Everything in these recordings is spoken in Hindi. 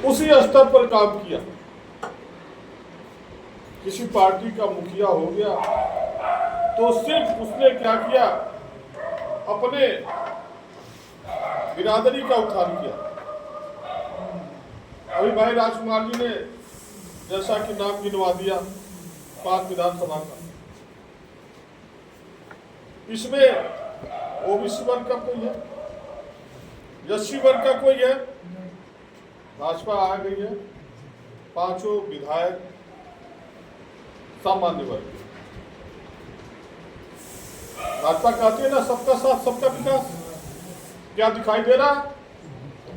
उसी स्तर पर काम किया। किसी पार्टी का मुखिया हो गया तो सिर्फ उसने क्या किया, अपने बिरादरी का उत्थान किया। अभी भाई राजकुमार जी ने जैसा कि नाम गिनवा दिया पाक विधानसभा का, इसमें ओबीसी वर्ग का कोई है, एससी वर्ग का कोई है, भाजपा आ गई है, पांचों विधायक सामान्य वर्ग। भाजपा कहती है ना सबका साथ सबका विकास, क्या दिखाई दे रहा है?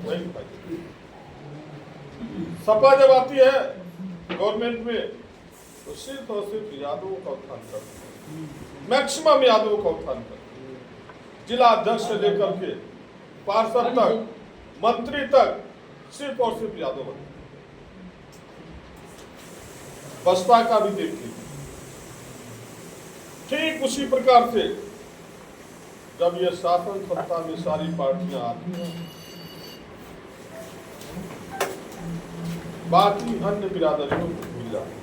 नहीं दिखाई दे रहा। सपा जब आती है गवर्नमेंट में तो सिर्फ और सिर्फ यादवों का उत्थान करती है, मैक्सिमम यादवों का उत्थान करती है। जिला अध्यक्ष से लेकर के पार्षद तक, मंत्री तक, सिर्फ और सिर्फ यादव बनते। बसपा का भी देखिए, ठीक उसी प्रकार से जब ये शासन सत्ता में सारी पार्टियां आती हैं, बाकी अन्य बिरादरियों को भूल जाती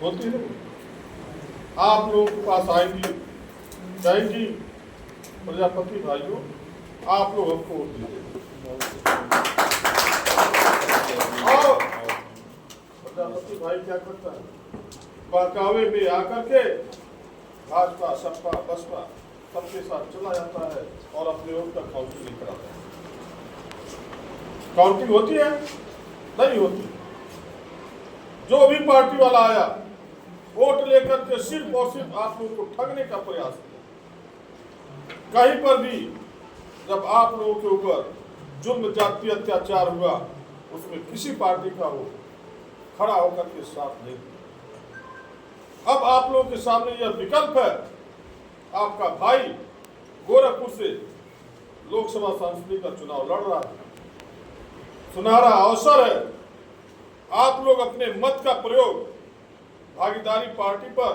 होती है। आप लोगों के पास आएंगी, कहेंगी प्रजापति भाइयों आप लोग हमको वोट दीजिए, और प्रजापति भाई क्या करता है, बहकावे में आकर के भाजपा सपा बसपा सबके साथ चला जाता है और अपने वोट का काउंटिंग नहीं कराता है। काउंटिंग होती है? नहीं होती। जो भी पार्टी वाला आया वोट लेकर के सिर्फ और सिर्फ आप लोगों को ठगने का प्रयास किया। कहीं पर भी जब आप लोगों के ऊपर जुल्म जाति अत्याचार हुआ उसमें किसी पार्टी का वो खड़ा होकर के साथ नहीं दिया। अब आप लोगों के सामने यह विकल्प है, आपका भाई गोरखपुर से लोकसभा सांसद का चुनाव लड़ रहा है, सुनहरा अवसर है, आप लोग अपने मत का प्रयोग भागीदारी पार्टी पर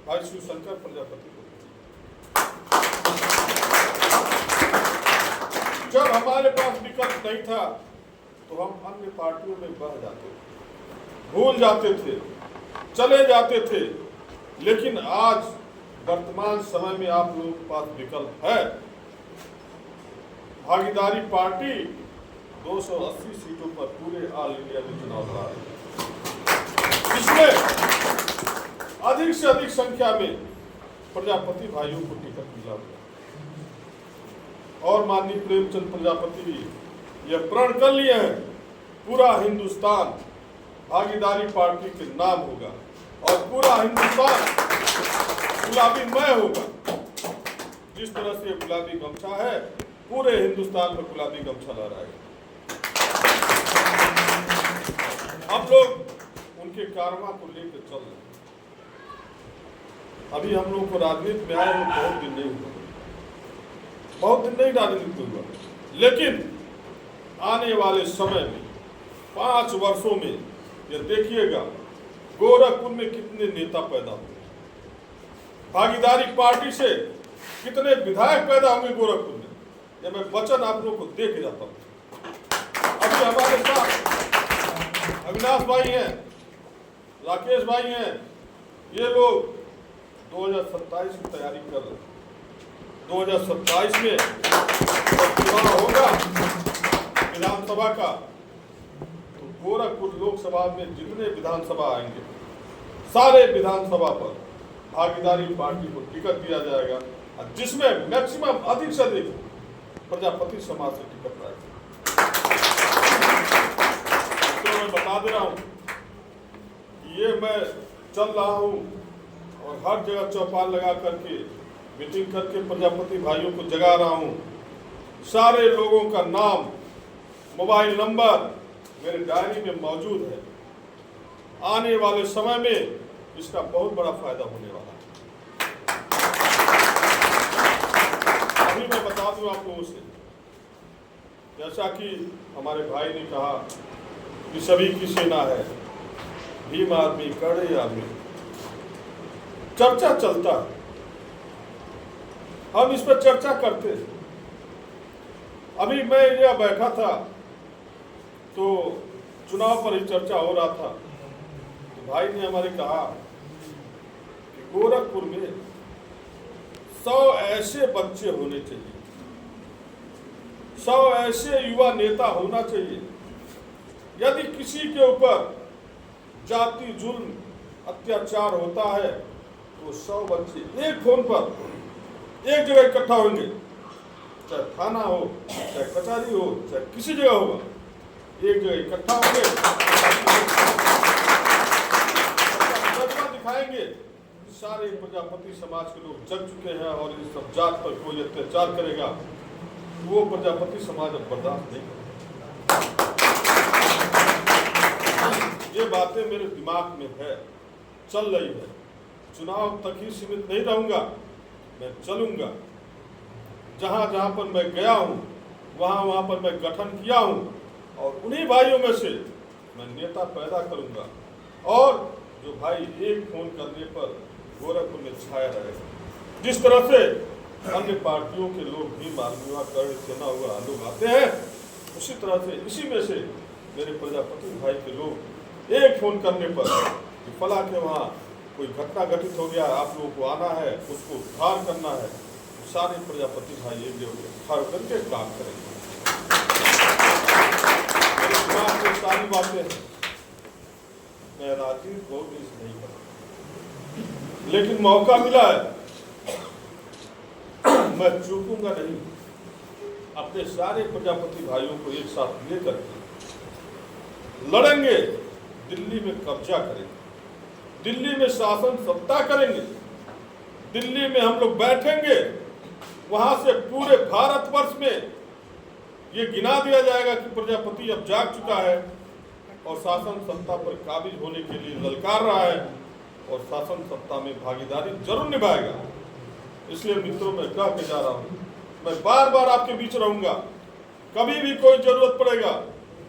भाई शिवशंकर प्रजापति को। जब हमारे पास विकल्प नहीं था तो हम अन्य पार्टियों में बह जाते थे, भूल जाते थे, चले जाते थे, लेकिन आज वर्तमान समय में आप लोगों के पास विकल्प है। भागीदारी पार्टी 280 सीटों पर पूरे ऑल इंडिया में चुनाव लड़ा रही है। इसमें अधिक से अधिक संख्या में प्रजापति भाइयों को टिकट मिला हुआ और माननीय प्रेमचंद प्रजापति जी यह प्रण कर लिए हैं, पूरा हिंदुस्तान भागीदारी पार्टी के नाम होगा और पूरा हिंदुस्तान गुलाबीमय होगा। जिस तरह से गुलाबी गमछा है, पूरे हिंदुस्तान में गुलाबी गमछा लहराएगा। हम लोग उनके कारवा को लेकर चल रहे हैं। अभी हम लोग को राजनीति में आए हुए बहुत दिन नहीं हुआ, बहुत दिन नहीं राजनीति हुआ, लेकिन आने वाले समय में 5 वर्षों में ये देखिएगा गोरखपुर में कितने नेता पैदा हुए, भागीदारी पार्टी से कितने विधायक पैदा होंगे गोरखपुर में। ये मैं वचन आप लोग को दे के जाता हूँ। अभी हमारे साथ अविनाश भाई हैं, राकेश भाई हैं, ये लोग 2027 की तैयारी कर रहे हैं। 2027 में जब चुनाव होगा विधानसभा का तो गोरखपुर लोकसभा में जितने विधानसभा आएंगे सारे विधानसभा पर भागीदारी पार्टी को टिकट दिया जाएगा, जिसमें मैक्सिमम अधिक से अधिक प्रजापति समाज से टिकट आएगा। तो मैं बता दे रहा हूं कि ये मैं चल रहा हूं और हर जगह चौपाल लगा करके मीटिंग करके प्रजापति भाइयों को जगा रहा हूं। सारे लोगों का नाम, मोबाइल नंबर मेरे डायरी में मौजूद है। आने वाले समय में इसका बहुत बड़ा फायदा होने वाला है। अभी मैं बता दूं आप लोगों से, जैसा कि हमारे भाई ने कहा कि सभी की सेना है, भीम आर्मी, कड़े आर्मी, चर्चा चलता है, हम इस पर चर्चा करते हैं। अभी मैं यह बैठा था तो चुनाव पर ही चर्चा हो रहा था, तो भाई ने हमारे कहा कि गोरखपुर में 100 ऐसे बच्चे होने चाहिए, 100 ऐसे युवा नेता होना चाहिए। यदि किसी के ऊपर जाति जुल्म अत्याचार होता है तो 100 बच्चे एक फोन पर एक जगह इकट्ठा होंगे, चाहे थाना हो, चाहे कचहरी हो, चाहे किसी जगह होगा, एक जगह इकट्ठा होंगे, दिखाएंगे सारे प्रजापति समाज के लोग जग चुके हैं और इस सब जात पर कोई अत्याचार करेगा वो प्रजापति समाज अब बर्दाश्त नहीं करेगा। ये बातें मेरे दिमाग में है, चल रही है। चुनाव तक ही सीमित नहीं रहूंगा, मैं चलूंगा। जहां जहां पर मैं गया हूं वहां वहां पर मैं गठन किया हूं और उन्हीं भाइयों में से मैं नेता पैदा करूंगा और जो भाई एक फोन करने पर गोरखपुर में छाया रहेगा। जिस तरह से अन्य पार्टियों के लोग भी मालूम कर्ण सेना हुआ लोग आते हैं, उसी तरह से इसी में से मेरे प्रजापति भाई के लोग एक फोन करने पर कि फला के वहाँ कोई घटना घटित हो गया, आप लोगों को आना है, उसको उद्धार करना है, सारे प्रजापति भाई एक जगह उद्धार करके काम करेंगे। मेरे दिमाग में सारी बातें हैं, मैं राजनीति बहुत नहीं करता, लेकिन मौका मिला है मैं चूकूंगा नहीं। अपने सारे प्रजापति भाइयों को एक साथ लेकर लड़ेंगे, दिल्ली में कब्जा करेंगे, दिल्ली में शासन सत्ता करेंगे, दिल्ली में हम लोग बैठेंगे, वहां से पूरे भारतवर्ष में ये गिना दिया जाएगा कि प्रजापति अब जाग चुका है और शासन सत्ता पर काबिज होने के लिए ललकार रहा है और शासन सत्ता में भागीदारी जरूर निभाएगा। इसलिए मित्रों मैं कह के जा रहा हूँ, मैं बार बार आपके बीच रहूंगा, कभी भी कोई जरूरत पड़ेगा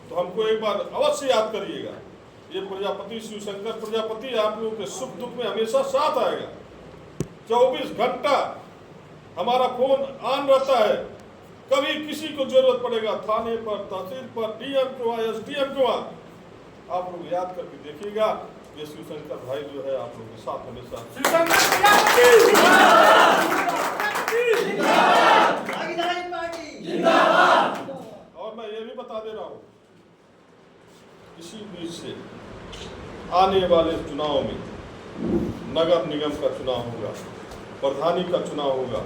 तो हमको एक बार अवश्य याद करिएगा। ये प्रजापति शिवशंकर प्रजापति आप लोगों के सुख दुख में हमेशा साथ आएगा। 24 घंटा हमारा फोन ऑन रहता है, कभी किसी को जरूरत पड़ेगा, थाने पर, तहसील पर, डीएम को, एसडीएम को, आप लोग याद करके देखिएगा। ये शिवशंकर भाई जो है आप लोगों के साथ हमेशा। और मैं ये भी बता दे रहा हूँ, इसी बीच से आने वाले चुनाव में नगर निगम का चुनाव होगा, प्रधानी का चुनाव होगा,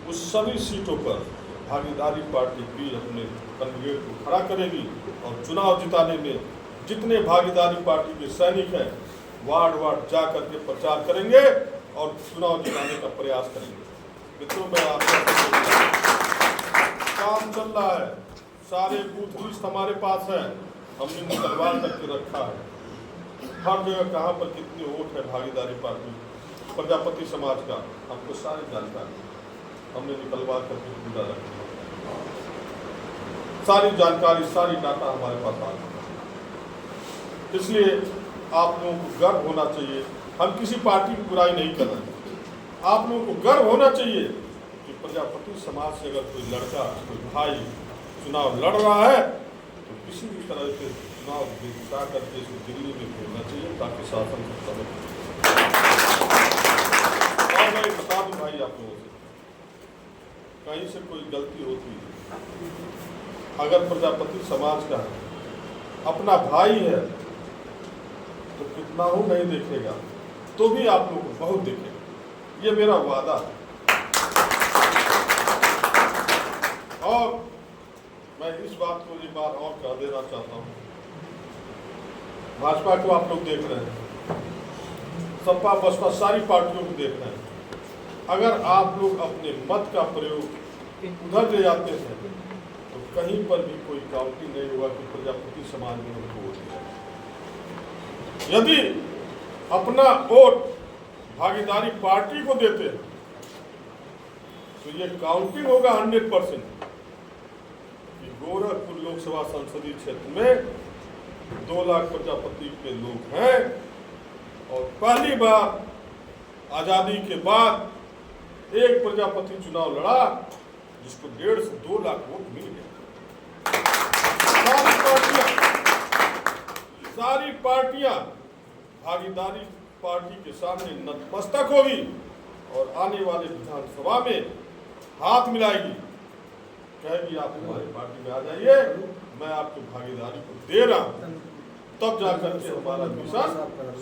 उस सभी सीटों पर भागीदारी पार्टी भी अपने कैंडिडेट को खड़ा करेगी और चुनाव जिताने में जितने भागीदारी पार्टी के सैनिक हैं वार्ड वार्ड जा करके प्रचार करेंगे और चुनाव जिताने का प्रयास करेंगे। मित्रों में काम चल रहा है, सारे बूथ लिस्ट हमारे पास है, हमने निकलवा करके रखा है, हर जगह कहाँ पर कितनी वोट है भागीदारी पार्टी प्रजापति समाज का, हमको सारी जानकारी हमने निकलवा करके पूरा रखा, सारी जानकारी सारी डाटा हमारे पास आ गई। इसलिए आप लोगों को गर्व होना चाहिए, हम किसी पार्टी की बुराई नहीं कर रहे, आप लोगों को गर्व होना चाहिए कि प्रजापति समाज से अगर कोई लड़का कोई भाई चुनाव लड़ रहा है तो किसी भी तरह से चुनाव जिता करके इसको दिल्ली में भेजना चाहिए ताकि शासन सत्ता में। और मैं बता दूं भाई आप लोगों से, कहीं से कोई गलती होती है, अगर प्रजापति समाज का है, अपना भाई है तो कितना हो नहीं देखेगा तो भी आप लोग को बहुत देखेगा, ये मेरा वादा है। और मैं इस बात को एक बार और कह देना चाहता हूँ, भाजपा को आप लोग देख रहे हैं, सपा बसपा सारी पार्टियों को देख रहे हैं, अगर आप लोग अपने मत का प्रयोग उधर ले जाते हैं तो कहीं पर भी कोई काउंटिंग नहीं होगा कि प्रजापति समाज में उनको वोट दिया। यदि अपना वोट भागीदारी पार्टी को देते हैं तो ये काउंटिंग होगा 100% कि गोरखपुर लोकसभा संसदीय क्षेत्र में 2 लाख प्रजापति के लोग हैं और पहली बार आजादी के बाद एक प्रजापति चुनाव लड़ा जिसको 1.5 से 2 लाख वोट मिल गए। पार्टियां भागीदारी पार्टी के सामने नतमस्तक होगी और आने वाले विधानसभा में हाथ मिलाएगी, कहेगी आप हमारी पार्टी में आ जाइए, मैं आपकी भागीदारी को दे रहा हूं, तब जाकर के हमारा मिशन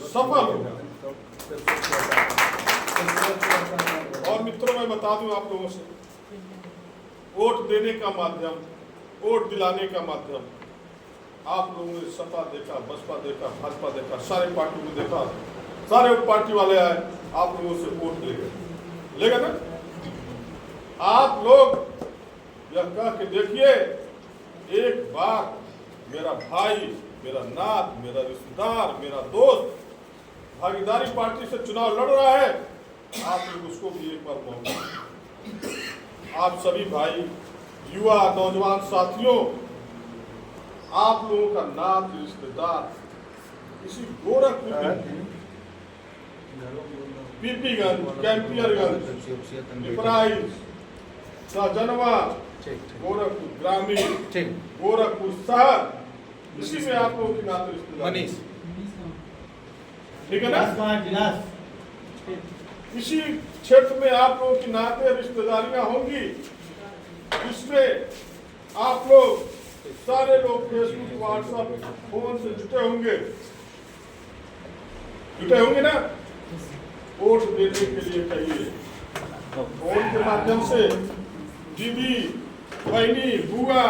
सफल होगा। और मित्रों, मैं बता दूं आप लोगों से, वोट देने का माध्यम, वोट दिलाने का माध्यम, आप लोगों ने सपा देखा, बसपा देखा, भाजपा देखा, सारे पार्टी को देखा, सारे पार्टी वाले आए, आप लोगों से वोट लेगा ना। आप लोग यह कह के देखिए, एक बार मेरा भाई, मेरा नात, मेरा रिश्तेदार, मेरा दोस्त भागीदारी पार्टी से चुनाव लड़ रहा है, आप लोग उसको भी एक बार मौका। आप सभी भाई, युवा, नौजवान साथियों, आप लोगों का नात, रिश्तेदार इसी गोरखपुर, पीपीगंज, कैंपियरगंज, पिपराइच, शाहजनवा, गोरखपुर ग्रामीण, गोरखपुर शहर, इसी में आप लोगों की नाते रिश्तेदार, ठीक है ना। इसी क्षेत्र में आप लोगों की नाते रिश्तेदारियां होंगी, इसमें आप लोग सारे लोग फेसबुक, व्हाट्सएप, फोन से जुटे होंगे ना। वोट देने के लिए कहिए, फोन के माध्यम से दीदी, बहनी, बुआ,